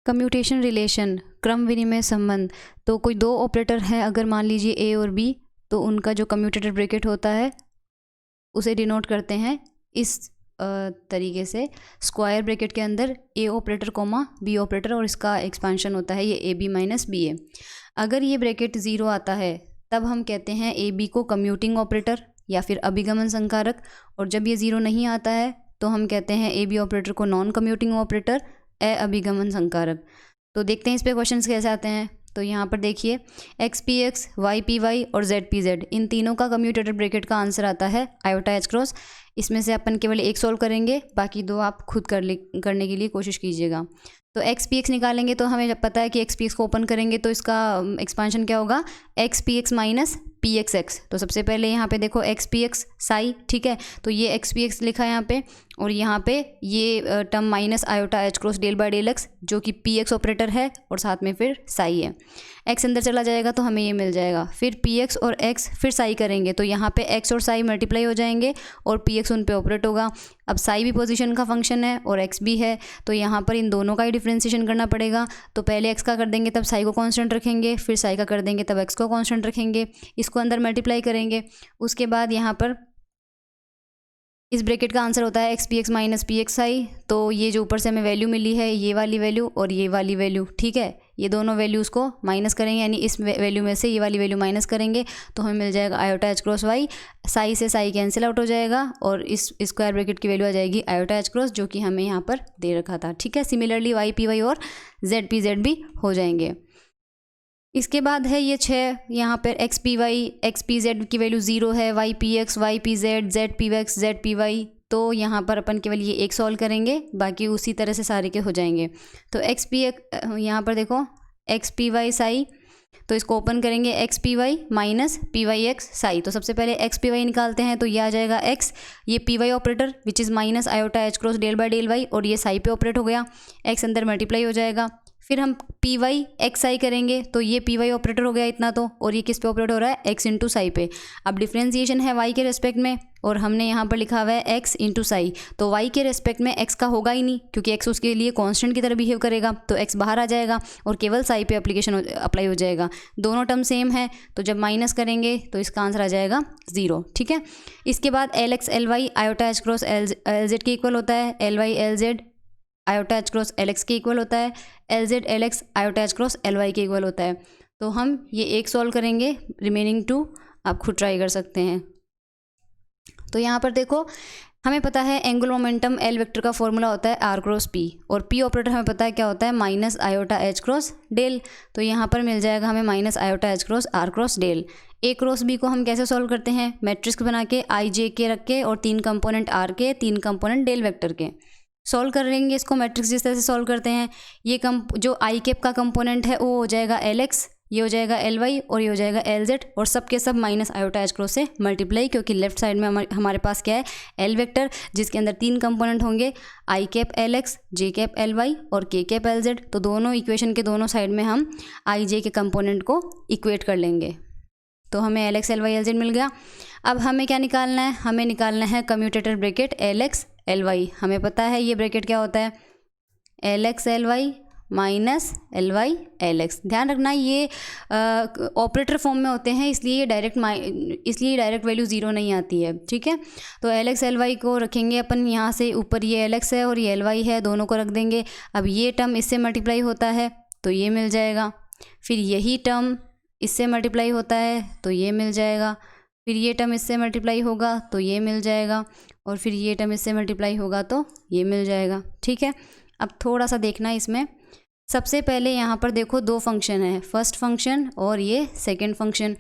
Commutation relation, क्रम विनिमय संबंध। तो कोई दो ऑपरेटर हैं, अगर मान लीजिए ए और बी, तो उनका जो कम्यूटेटर ब्रैकेट होता है उसे डिनोट करते हैं इस तरीके से, स्क्वायर ब्रैकेट के अंदर ए ऑपरेटर कोमा बी ऑपरेटर, और इसका एक्सपेंशन होता है ये ए बी माइनस बी ए। अगर ये ब्रैकेट ज़ीरो आता है तब हम कहते हैं ए बी को कम्यूटिंग ऑपरेटर या फिर अभिगमन संकारक, और जब ये ज़ीरो नहीं आता है तो हम कहते हैं ए बी ऑपरेटर को नॉन कम्यूटिंग ऑपरेटर, अभिगमन संकारक। तो देखते हैं इस पे क्वेश्चंस कैसे आते हैं। तो यहाँ पर देखिए X P X, Y P Y और जेड पी जेड, इन तीनों का कम्यूटेटर ब्रैकेट का आंसर आता है आयोटा एच क्रॉस। इसमें से अपन केवल एक सॉल्व करेंगे, बाकी दो आप खुद करने के लिए कोशिश कीजिएगा। तो एक्स पी एक्स निकालेंगे तो हमें जब पता है कि एक्स पी एक्स को ओपन करेंगे तो इसका एक्सपांशन क्या होगा, x P X minus P x x. तो सबसे पहले यहाँ पे देखो एक्स पी एक्स साई, ठीक है, तो ये एक्स पी एक्स लिखा है यहाँ पे, और यहाँ पे ये term minus iota H cross del by del X, जो कि पी एक्स ऑपरेटर है और साथ में फिर साई है। एक्स अंदर चला जाएगा तो हमें ये मिल जाएगा, फिर पी एक्स और एक्स फिर साई करेंगे तो यहाँ पे एक्स और साई मल्टीप्लाई हो जाएंगे और पी एक्स उन पे ऑपरेट होगा। अब साई भी पोजीशन का फंक्शन है और एक्स भी है, तो यहाँ पर इन दोनों का ही डिफ्रेंशिएशन करना पड़ेगा। तो पहले एक्स का कर देंगे तब साई को कांस्टेंट रखेंगे, फिर साई का कर देंगे तब एक्स को कांस्टेंट रखेंगे, इसको अंदर मल्टीप्लाई करेंगे। उसके बाद यहाँ पर इस ब्रैकेट का आंसर होता है X P X minus P X I. तो ये जो ऊपर से हमें वैल्यू मिली है, ये वाली वैल्यू और ये वाली वैल्यू, ठीक है, ये दोनों वैल्यूज़ को माइनस करेंगे, यानी इस वैल्यू में से ये वाली वैल्यू माइनस करेंगे तो हमें मिल जाएगा iota H cross Y. Psi से साई कैंसिल आउट हो जाएगा और इस स्क्वायर ब्रैकेट की वैल्यू आ जाएगी आयोटा एच क्रॉस, जो कि हमें यहाँ पर दे रखा था, ठीक है। सिमिलरली वाई पी वाई और जेड पी जेड भी हो जाएंगे। इसके बाद है ये 6, यहाँ पर X P Y X P Z की वैल्यू 0 है, Y P X Y P Z Z P X Z P Y. तो यहाँ पर अपन केवल ये एक सॉल्व करेंगे, बाकी उसी तरह से सारे के हो जाएंगे। तो एक्स पी यहाँ पर देखो एक्स पी वाई साई, तो इसको ओपन करेंगे X P Y minus P Y X psi. तो सबसे पहले एक्स पी वाई निकालते हैं तो ये आ जाएगा एक्स, ये P Y operator which is minus iota H cross del by del Y, और ये साई पे ऑपरेट हो गया, एक्स अंदर मल्टीप्लाई हो जाएगा। फिर हम पी वाई एक्स आई करेंगे तो ये पी वाई ऑपरेटर हो गया इतना तो, और ये किस पे ऑपरेट हो रहा है, एक्स इंटू साई पे। अब डिफ्रेंसिएशन है वाई के रेस्पेक्ट में, और हमने यहाँ पर लिखा हुआ है एक्स इंटू साई, तो वाई के रेस्पेक्ट में एक्स का होगा ही नहीं, क्योंकि एक्स उसके लिए कांस्टेंट की तरह बिहेव करेगा, तो एक्स बाहर आ जाएगा और केवल साई पे अप्लाई हो जाएगा। दोनों टर्म सेम है, तो जब माइनस करेंगे तो इसका आंसर आ जाएगा 0, ठीक है। इसके बाद L X L Y iota H cross L Z के इक्वल होता है, L Y L Z iota H cross L X के इक्वल होता है, L Z L X iota H cross L Y के इक्वल होता है। तो हम ये एक सॉल्व करेंगे, रिमेनिंग 2 आप खुद ट्राई कर सकते हैं। तो यहाँ पर देखो हमें पता है एंगुलर मोमेंटम एल वेक्टर का फॉर्मूला होता है आर क्रॉस पी, और पी ऑपरेटर हमें पता है क्या होता है, minus iota H cross del. तो यहाँ पर मिल जाएगा हमें minus iota H cross R cross del. A cross B को हम कैसे सॉल्व करते हैं, मैट्रिक्स बना के आई जे के रख के, और 3 कंपोनेंट आर के 3 कंपोनेंट डेल वेक्टर के सॉल्व कर लेंगे इसको, मैट्रिक्स जिस तरह से सॉल्व करते हैं। ये जो आई कैप का कंपोनेंट है वो हो जाएगा एल एक्स, ये हो जाएगा एल वाई और ये हो जाएगा एल जेड, और सब के सब माइनस आयोटा एच क्रॉस से मल्टीप्लाई, क्योंकि लेफ्ट साइड में हमारे पास क्या है, एल वेक्टर, जिसके अंदर 3 कंपोनेंट होंगे, आई कैप एल एक्स, जे कैप एल वाई और के कैप एल जेड। तो दोनों इक्वेशन के दोनों साइड में हम आई जे के कंपोनेंट को इक्वेट कर लेंगे, तो हमें L X L Y L Z मिल गया। अब हमें क्या निकालना है, हमें निकालना है commutator bracket L X L Y. हमें पता है ये ब्रैकेट क्या होता है, L X L Y minus L Y L X. ध्यान रखना ये ऑपरेटर फॉर्म में होते हैं, इसलिए डायरेक्ट वैल्यू 0 नहीं आती है, ठीक है। तो एल एक्स एल वाई को रखेंगे अपन यहाँ से, ऊपर ये एल एक्स है और ये एल वाई है, दोनों को रख देंगे। अब ये टर्म इससे मल्टीप्लाई होता है तो ये मिल जाएगा, फिर यही टर्म इससे मल्टीप्लाई होता है तो ये मिल जाएगा, फिर ये टर्म इससे मल्टीप्लाई होगा तो ये मिल जाएगा, और फिर ये टर्म इससे मल्टीप्लाई होगा तो ये मिल जाएगा, ठीक है। अब थोड़ा सा देखना इसमें, सबसे पहले यहाँ पर देखो 2 फंक्शन है, फर्स्ट फंक्शन और ये सेकंड फंक्शन,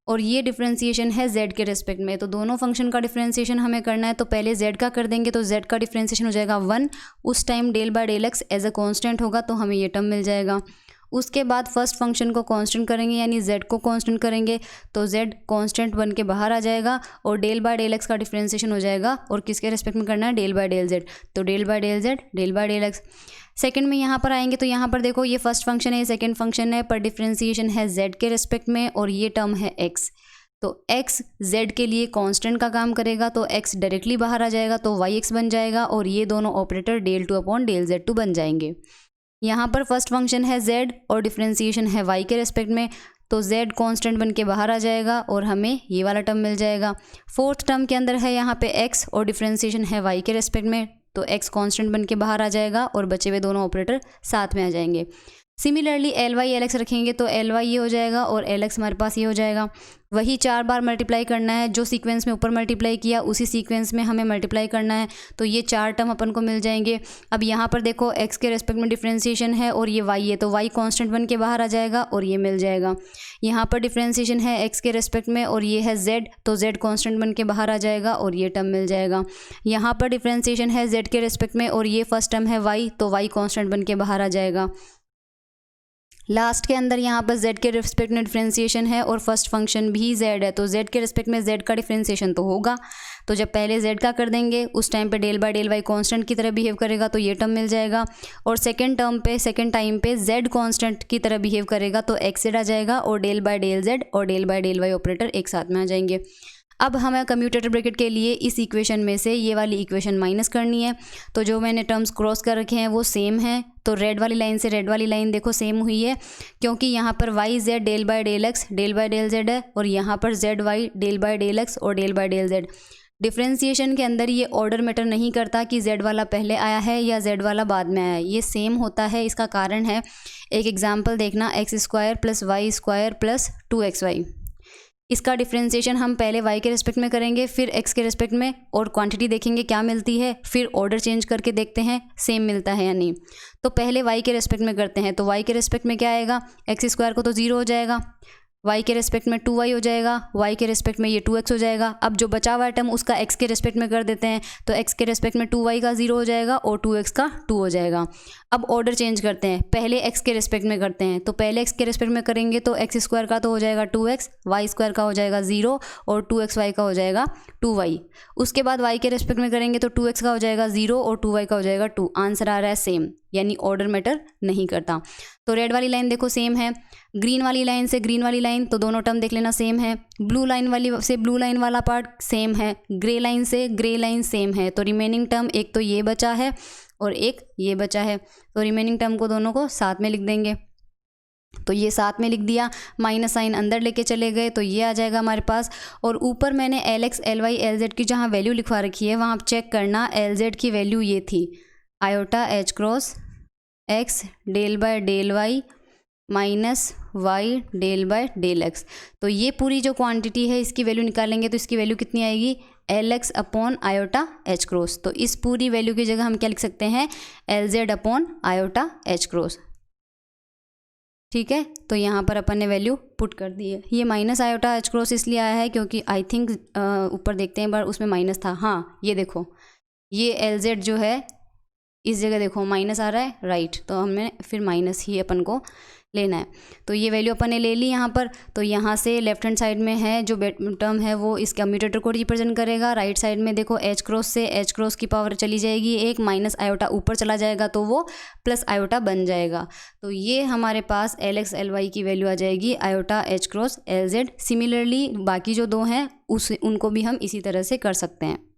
और ये डिफरेंशिएशन है z के रेस्पेक्ट में। तो दोनों फंक्शन का डिफरेंशिएशन हमें करना है, तो पहले z का कर देंगे, तो z का डिफरेंशिएशन हो जाएगा 1, उस time del by del X as a constant होगा तो हमें ये टर्म मिल जाएगा। उसके बाद फर्स्ट फंक्शन को कांस्टेंट करेंगे, यानी z को कांस्टेंट करेंगे, तो z कांस्टेंट बन के बाहर आ जाएगा, और डेल बाय डेल एक्स का डिफरेंशिएशन हो जाएगा, और किसके रेस्पेक्ट में करना है, डेल बाय डेल z, तो del by del z del by del X. Second में यहाँ पर आएंगे तो यहाँ पर देखो ये फर्स्ट फंक्शन है, ये सेकंड फंक्शन है, पर डिफरेंशिएशन है z के रेस्पेक्ट में, और ये टर्म है x, तो x z के लिए कांस्टेंट का काम करेगा, तो x डायरेक्टली बाहर आ जाएगा तो yx बन जाएगा, और ये दोनों operator del two upon del z two बन जाएंगे। यहाँ पर फर्स्ट फंक्शन है z और डिफरेंशिएशन है y के रेस्पेक्ट में, तो z कांस्टेंट बन के बाहर आ जाएगा और हमें ये वाला टर्म मिल जाएगा। फोर्थ टर्म के अंदर है यहाँ पे x और डिफरेंशिएशन है y के रेस्पेक्ट में, तो x कांस्टेंट बन के बाहर आ जाएगा और बचे हुए दोनों ऑपरेटर साथ में आ जाएंगे। सिमिलरली Ly Lx रखेंगे तो Ly ये हो जाएगा और Lx हमारे पास ये हो जाएगा। वही 4 बार मल्टीप्लाई करना है, जो सीक्वेंस में ऊपर मल्टीप्लाई किया उसी सीक्वेंस में हमें मल्टीप्लाई करना है, तो ये 4 टर्म अपन को मिल जाएंगे। अब यहाँ पर देखो x के रेस्पेक्ट में डिफरेंशिएशन है और ये y है, तो y कांस्टेंट बन के बाहर आ जाएगा और ये मिल जाएगा। यहाँ पर डिफरेंशिएशन है x के रेस्पेक्ट में और ये है z, तो z कांस्टेंट बन के बाहर आ जाएगा और ये टर्म मिल जाएगा। यहाँ पर डिफरेंशिएशन है z के रेस्पेक्ट में और ये फर्स्ट टर्म है y, तो y कांस्टेंट बन के बाहर आ जाएगा। लास्ट के अंदर यहाँ पर z के रिस्पेक्ट में डिफरेंशिएशन है और फर्स्ट फंक्शन भी z है, तो z के रिस्पेक्ट में z का डिफरेंशिएशन तो होगा, तो जब पहले z का कर देंगे उस टाइम पे del by del y constant की तरह बिहेव करेगा तो ये टर्म मिल जाएगा। और सेकंड टाइम पे z कांस्टेंट की तरह बिहेव करेगा तो xz आ जाएगा और डेल बाय डेल z और del by del y operator एक साथ में आ जाएंगे। अब हमें कम्यूटेटर ब्रैकेट के लिए इस इक्वेशन में से ये वाली इक्वेशन माइनस करनी है, तो जो मैंने टर्म्स क्रॉस कर रखे हैं वो सेम है, तो रेड वाली लाइन से रेड वाली लाइन देखो सेम हुई है, क्योंकि यहाँ पर Y Z del by del X del by del Z है और यहाँ पर Z Y del by del X और del by del Z. Differentiation के अंदर ये ऑर्डर मैटर नहीं करता कि z वाला पहले आया है या z वाला बाद में आया है, ये सेम होता है। इसका कारण है, एक एग्जाम्पल देखना, x² + y² + 2xy। इसका डिफरेंशिएशन हम पहले y के रिस्पेक्ट में करेंगे, फिर x के रिस्पेक्ट में, और क्वांटिटी देखेंगे क्या मिलती है, फिर ऑर्डर चेंज करके देखते हैं सेम मिलता है या नहीं। तो पहले y के रिस्पेक्ट में करते हैं, तो y के रिस्पेक्ट में क्या आएगा, x² को तो 0 हो जाएगा, y के रिस्पेक्ट में 2y हो जाएगा, y के रिस्पेक्ट में ये 2x हो जाएगा। अब जो बचा हुआ टर्म उसका x के रिस्पेक्ट में कर देते हैं, तो x के रिस्पेक्ट में 2y का 0 हो जाएगा और 2x का 2 हो जाएगा। अब ऑर्डर चेंज करते हैं, पहले x के रिस्पेक्ट में करते हैं, तो पहले x के रिस्पेक्ट में करेंगे तो x² का तो हो जाएगा 2x, y² का हो जाएगा 0 और 2xy का हो जाएगा 2y। उसके बाद y के रिस्पेक्ट में करेंगे तो 2x का हो जाएगा 0 और 2y का हो जाएगा 2। आंसर आ रहा है सेम, यानी ऑर्डर मैटर नहीं करता। तो रेड वाली लाइन देखो सेम है, ग्रीन वाली लाइन से ग्रीन वाली लाइन, तो दोनों टर्म देख लेना सेम है। ब्लू लाइन वाली से ब्लू लाइन वाला पार्ट सेम है, ग्रे लाइन से ग्रे लाइन सेम है। तो रिमेनिंग टर्म एक तो ये बचा है और एक ये बचा है, तो रिमेनिंग टर्म को दोनों को साथ में लिख देंगे। तो ये साथ में लिख दिया, माइनस साइन अंदर लेके चले गए तो ये आ जाएगा हमारे पास। और ऊपर मैंने LX LY LZ की जहाँ वैल्यू लिखवा रखी है वहाँ आप चेक करना, LZ की वैल्यू ये थी iota H cross X del by del Y minus y del by del x। तो ये पूरी जो क्वांटिटी है इसकी वैल्यू निकालेंगे तो इसकी वैल्यू कितनी आएगी, LX upon iota H cross. तो इस पूरी वैल्यू की जगह हम क्या लिख सकते हैं, LZ upon iota H cross. ठीक है, तो यहाँ पर अपन ने वैल्यू पुट कर दी है। ये माइनस आयोटा H क्रॉस इसलिए आया है क्योंकि आई थिंक ऊपर देखते हैं बार उसमें माइनस था। हाँ ये देखो, ये LZ जो है इस जगह देखो माइनस आ रहा है, राइट, तो हमें फिर माइनस ही अपन को लेना है। तो ये वैल्यू अपन ने ले ली यहाँ पर। तो यहाँ से लेफ्ट हैंड साइड में है जो टर्म है वो इस कम्यूटेटर को रिप्रेजेंट करेगा। राइट साइड में देखो H क्रॉस से H क्रॉस की पावर चली जाएगी एक, माइनस आयोटा ऊपर चला जाएगा तो वो प्लस आयोटा बन जाएगा। तो ये हमारे पास LX LY की वैल्यू आ जाएगी iota H cross LZ। Similarly बाकी जो दो हैं उनको भी हम इसी तरह से कर सकते हैं।